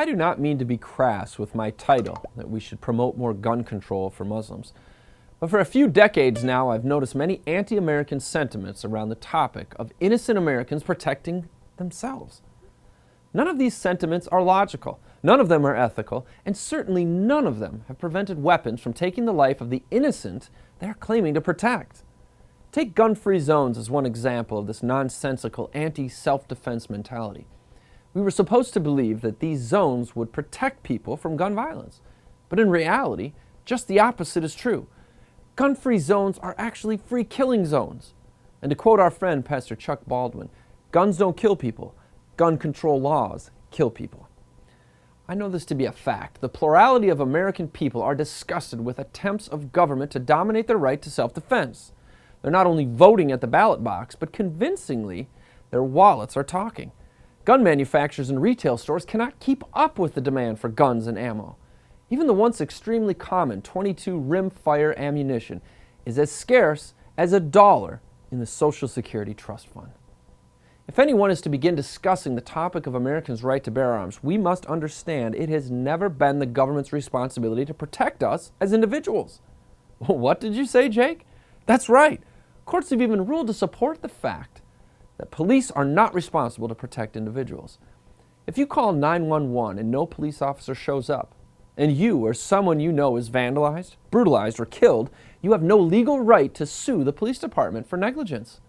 I do not mean to be crass with my title that we should promote more gun control for Muslims. But for a few decades now, I've noticed many anti-American sentiments around the topic of innocent Americans protecting themselves. None of these sentiments are logical, none of them are ethical, and certainly none of them have prevented weapons from taking the life of the innocent they are claiming to protect. Take gun-free zones as one example of this nonsensical anti-self-defense mentality. We were supposed to believe that these zones would protect people from gun violence, but in reality, just the opposite is true. Gun-free zones are actually free killing zones. And to quote our friend Pastor Chuck Baldwin, guns don't kill people, gun control laws kill people. I know this to be a fact. The plurality of American people are disgusted with attempts of government to dominate their right to self-defense. They're not only voting at the ballot box, but convincingly, their wallets are talking. Gun manufacturers and retail stores cannot keep up with the demand for guns and ammo. Even the once extremely common .22 rimfire ammunition is as scarce as $1 in the Social Security Trust Fund. If anyone is to begin discussing the topic of Americans' right to bear arms, we must understand it has never been the government's responsibility to protect us as individuals. What did you say, Jake? That's right. Courts have even ruled to support the fact that police are not responsible to protect individuals. If you call 911 and no police officer shows up, and you or someone you know is vandalized, brutalized, or killed, you have no legal right to sue the police department for negligence.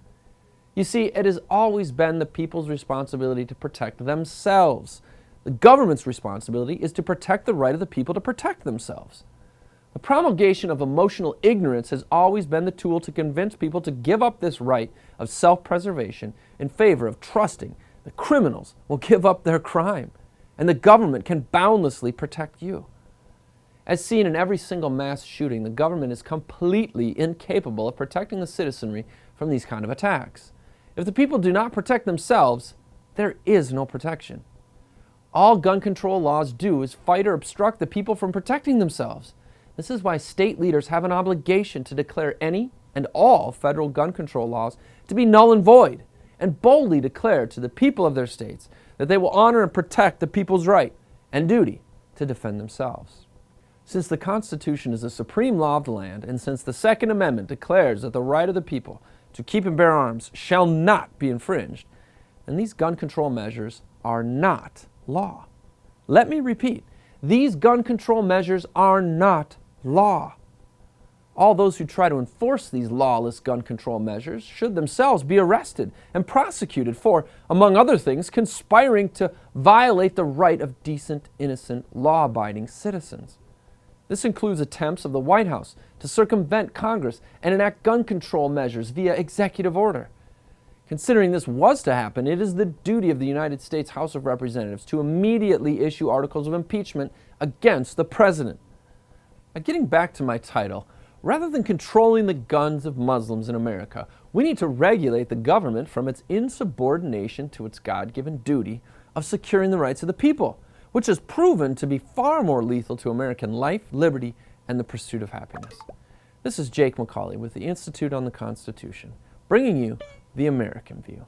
You see, it has always been the people's responsibility to protect themselves. The government's responsibility is to protect the right of the people to protect themselves. The promulgation of emotional ignorance has always been the tool to convince people to give up this right of self-preservation in favor of trusting the criminals will give up their crime, and the government can boundlessly protect you. As seen in every single mass shooting, the government is completely incapable of protecting the citizenry from these kind of attacks. If the people do not protect themselves, there is no protection. All gun control laws do is fight or obstruct the people from protecting themselves. This is why state leaders have an obligation to declare any and all federal gun control laws to be null and void, and boldly declare to the people of their states that they will honor and protect the people's right and duty to defend themselves. Since the Constitution is the supreme law of the land, and since the Second Amendment declares that the right of the people to keep and bear arms shall not be infringed, then these gun control measures are not law. Let me repeat, these gun control measures are not law. All those who try to enforce these lawless gun control measures should themselves be arrested and prosecuted for, among other things, conspiring to violate the right of decent, innocent, law-abiding citizens. This includes attempts of the White House to circumvent Congress and enact gun control measures via executive order. Considering this was to happen, it is the duty of the United States House of Representatives to immediately issue articles of impeachment against the president. Now, getting back to my title, rather than controlling the guns of Muslims in America, we need to regulate the government from its insubordination to its God-given duty of securing the rights of the people, which has proven to be far more lethal to American life, liberty, and the pursuit of happiness. This is Jake MacAulay with the Institute on the Constitution, bringing you the American View.